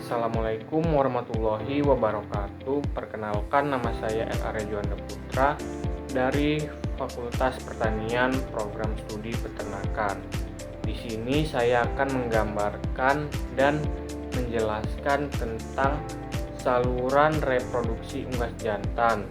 Assalamualaikum warahmatullahi wabarakatuh. Perkenalkan, nama saya R. Juanda Putra dari Fakultas Pertanian Program Studi Peternakan. Di sini saya akan menggambarkan dan menjelaskan tentang saluran reproduksi unggas jantan.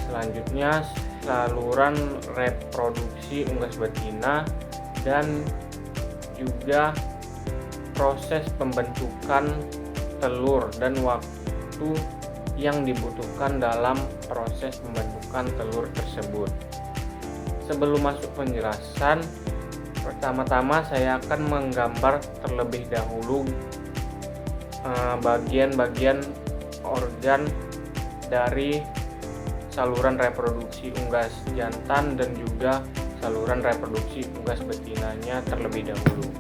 Selanjutnya, saluran reproduksi unggas betina dan juga proses pembentukan telur dan waktu yang dibutuhkan dalam proses pembentukan telur tersebut. Sebelum masuk penjelasan, pertama-tama saya akan menggambar terlebih dahulu bagian-bagian organ dari saluran reproduksi unggas jantan dan juga saluran reproduksi unggas betinanya terlebih dahulu.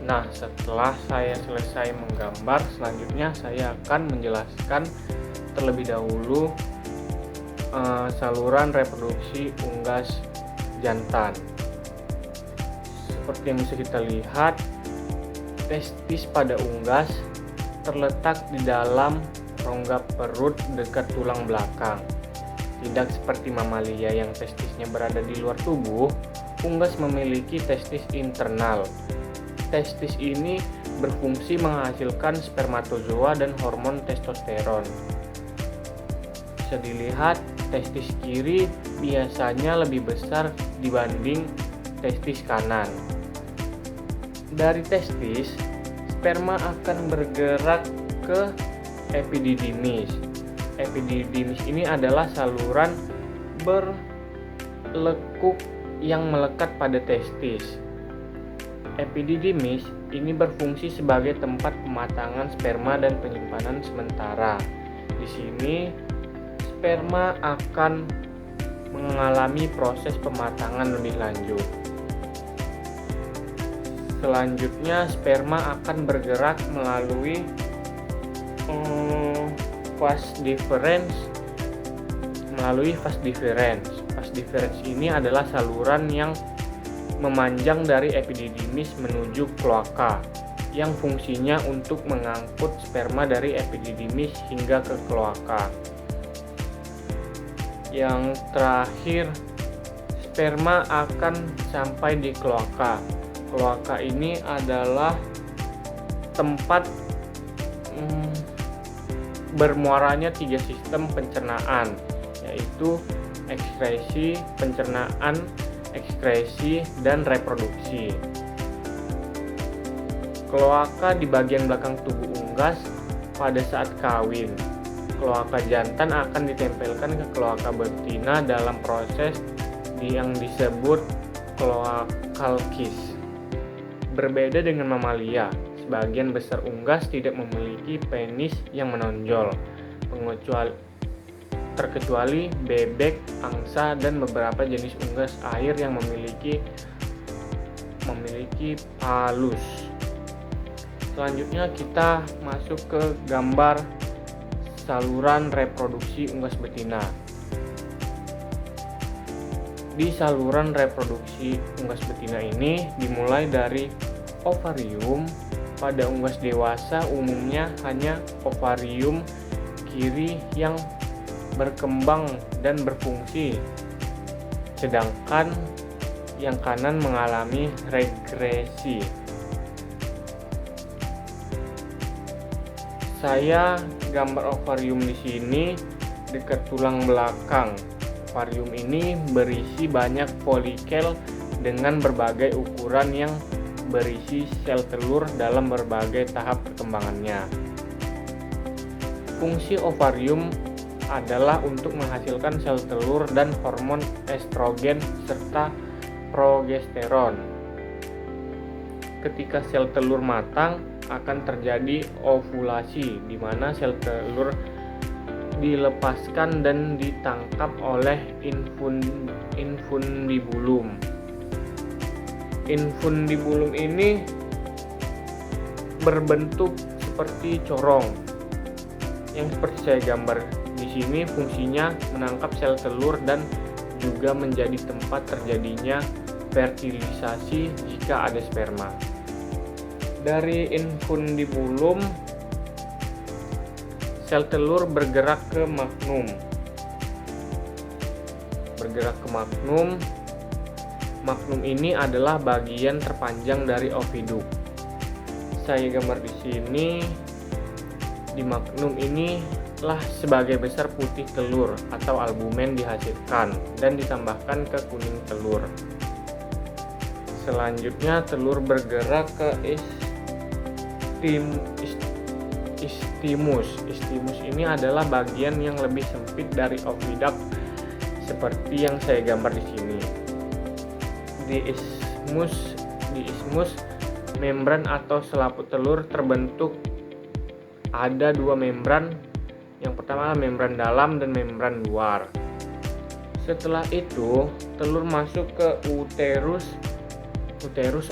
Nah, setelah saya selesai menggambar, selanjutnya saya akan menjelaskan terlebih dahulu saluran reproduksi unggas jantan. Seperti yang bisa kita lihat, testis pada unggas terletak di dalam rongga perut dekat tulang belakang. Tidak seperti mamalia yang testisnya berada di luar tubuh, unggas memiliki testis internal. Testis ini berfungsi menghasilkan spermatozoa dan hormon testosteron. Bisa dilihat, testis kiri biasanya lebih besar dibanding testis kanan. Dari testis, sperma akan bergerak ke epididymis. Epididymis ini adalah saluran berlekuk yang melekat pada testis. Epididymis ini berfungsi sebagai tempat pematangan sperma dan penyimpanan sementara. Di sini, sperma akan mengalami proses pematangan lebih lanjut. Selanjutnya, sperma akan bergerak melalui fase difference. Fase difference ini adalah saluran yang memanjang dari epididymis menuju kloaka, yang fungsinya untuk mengangkut sperma dari epididymis hingga ke kloaka. Yang terakhir, sperma akan sampai di kloaka. Kloaka ini adalah tempat bermuaranya 3 sistem pencernaan, yaitu ekskresi, pencernaan, ekskresi, dan reproduksi. Kloaka di bagian belakang tubuh unggas pada saat kawin. Kloaka jantan akan ditempelkan ke kloaka betina dalam proses yang disebut cloacal kiss. Berbeda dengan mamalia, sebagian besar unggas tidak memiliki penis yang menonjol, terkecuali bebek, angsa, dan beberapa jenis unggas air yang memiliki palus. Selanjutnya kita masuk ke gambar saluran reproduksi unggas betina. Di saluran reproduksi unggas betina ini dimulai dari ovarium. Pada unggas dewasa umumnya hanya ovarium kiri yang berkembang dan berfungsi, sedangkan yang kanan mengalami regresi. Saya gambar ovarium di sini dekat tulang belakang. Ovarium ini berisi banyak folikel dengan berbagai ukuran yang berisi sel telur dalam berbagai tahap perkembangannya. Fungsi ovarium adalah untuk menghasilkan sel telur dan hormon estrogen serta progesteron. Ketika sel telur matang, akan terjadi ovulasi, di mana sel telur dilepaskan dan ditangkap oleh infundibulum. Infundibulum ini berbentuk seperti corong, yang seperti saya gambar di sini. Fungsinya menangkap sel telur dan juga menjadi tempat terjadinya fertilisasi jika ada sperma. Dari infundibulum, sel telur bergerak ke magnum. Magnum ini adalah bagian terpanjang dari oviduk. Saya gambar di sini. Di magnum ini lah sebagai besar putih telur atau albumen dihasilkan dan ditambahkan ke kuning telur. Selanjutnya telur bergerak ke istimus. Istimus ini adalah bagian yang lebih sempit dari oviduct seperti yang saya gambar di sini. Di ismus membran atau selaput telur terbentuk ada dua membran. Yang pertama membran dalam dan membran luar. Setelah itu telur masuk ke uterus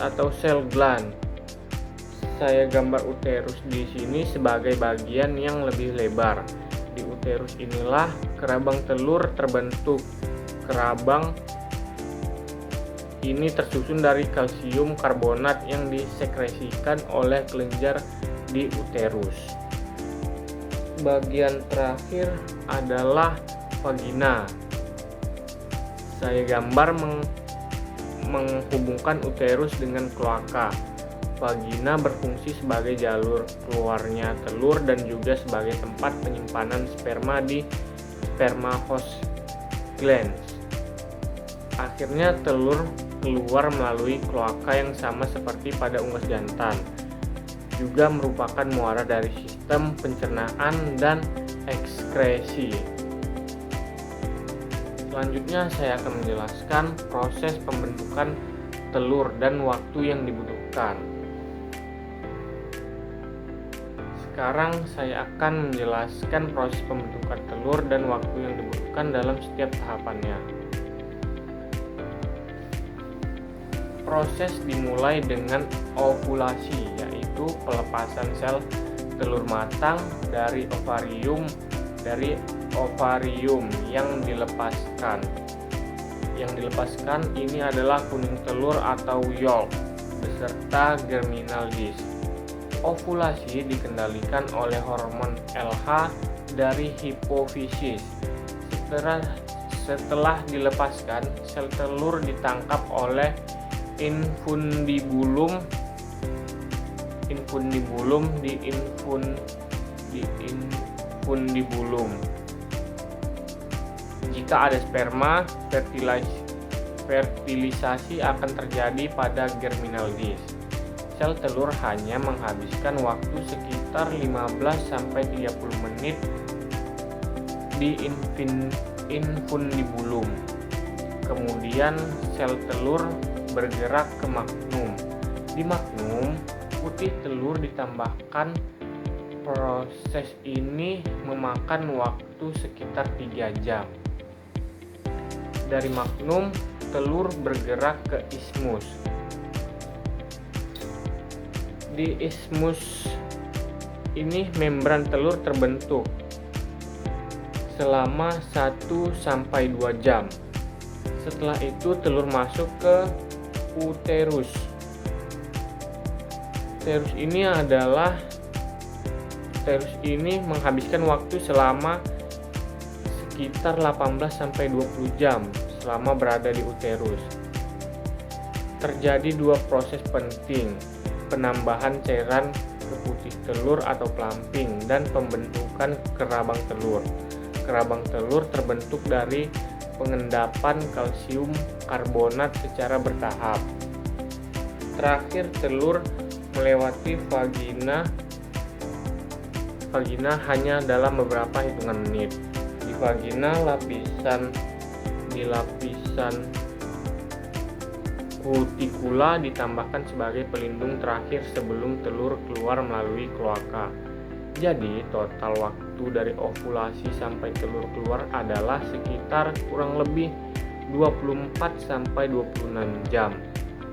atau sel gland. Saya gambar uterus di sini sebagai bagian yang lebih lebar. Di uterus inilah kerabang telur terbentuk. Kerabang ini tersusun dari kalsium karbonat yang disekresikan oleh kelenjar di uterus. Bagian terakhir adalah vagina. Saya gambar menghubungkan uterus dengan kloaka. Vagina berfungsi sebagai jalur keluarnya telur dan juga sebagai tempat penyimpanan sperma di sperma host glands. Akhirnya telur keluar melalui kloaka yang sama seperti pada unggas jantan. Juga merupakan muara dari sistem pencernaan dan ekskresi. Selanjutnya saya akan menjelaskan proses pembentukan telur dan waktu yang dibutuhkan. Sekarang saya akan menjelaskan proses pembentukan telur dan waktu yang dibutuhkan dalam setiap tahapannya. Proses dimulai dengan ovulasi, yaitu pelepasan sel telur matang dari ovarium yang dilepaskan. Yang dilepaskan ini adalah kuning telur atau yolk beserta germinal disk. Ovulasi dikendalikan oleh hormon LH dari hipofisis. Setelah dilepaskan, sel telur ditangkap oleh infundibulum di infundibulum. Jika ada sperma, fertilisasi akan terjadi pada germinal disk. Sel telur hanya menghabiskan waktu sekitar 15-30 menit di infundibulum. Kemudian sel telur bergerak ke magnum. Di magnum, putih telur ditambahkan. Proses ini memakan waktu sekitar 3 jam. Dari magnum, telur bergerak ke ismus. Di ismus ini membran telur terbentuk selama 1-2 jam. Setelah itu telur masuk ke uterus. Uterus ini menghabiskan waktu selama sekitar 18-20 jam selama berada di uterus. Terjadi 2 proses penting, penambahan cairan ke putih telur atau plumping dan pembentukan kerabang telur. Kerabang telur terbentuk dari pengendapan kalsium karbonat secara bertahap. Terakhir telur melewati vagina hanya dalam beberapa hitungan menit. Di vagina, di lapisan kutikula ditambahkan sebagai pelindung terakhir sebelum telur keluar melalui kloaka. Jadi total waktu dari ovulasi sampai telur keluar adalah sekitar kurang lebih 24-26 jam.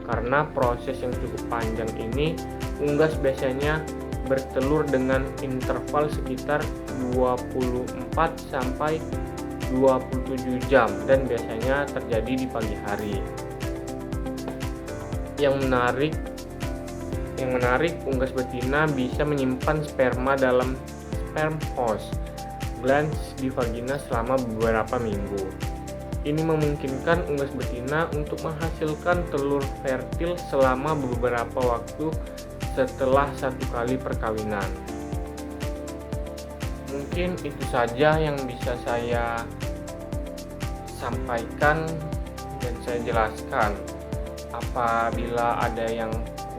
Karena proses yang cukup panjang ini, unggas biasanya bertelur dengan interval sekitar 24-27 jam dan biasanya terjadi di pagi hari. Yang menarik, unggas betina bisa menyimpan sperma dalam sperm host glands di vagina selama beberapa minggu. Ini memungkinkan unggas betina untuk menghasilkan telur fertil selama beberapa waktu setelah 1 kali perkawinan. Mungkin itu saja yang bisa saya sampaikan dan saya jelaskan. Apabila ada yang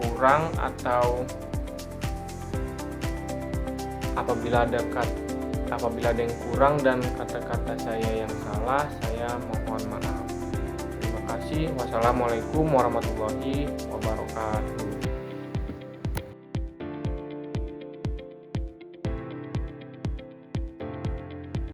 kurang atau apabila ada yang kurang dan kata-kata saya yang salah, saya mohon maaf. Terima kasih. Wassalamualaikum warahmatullahi wabarakatuh.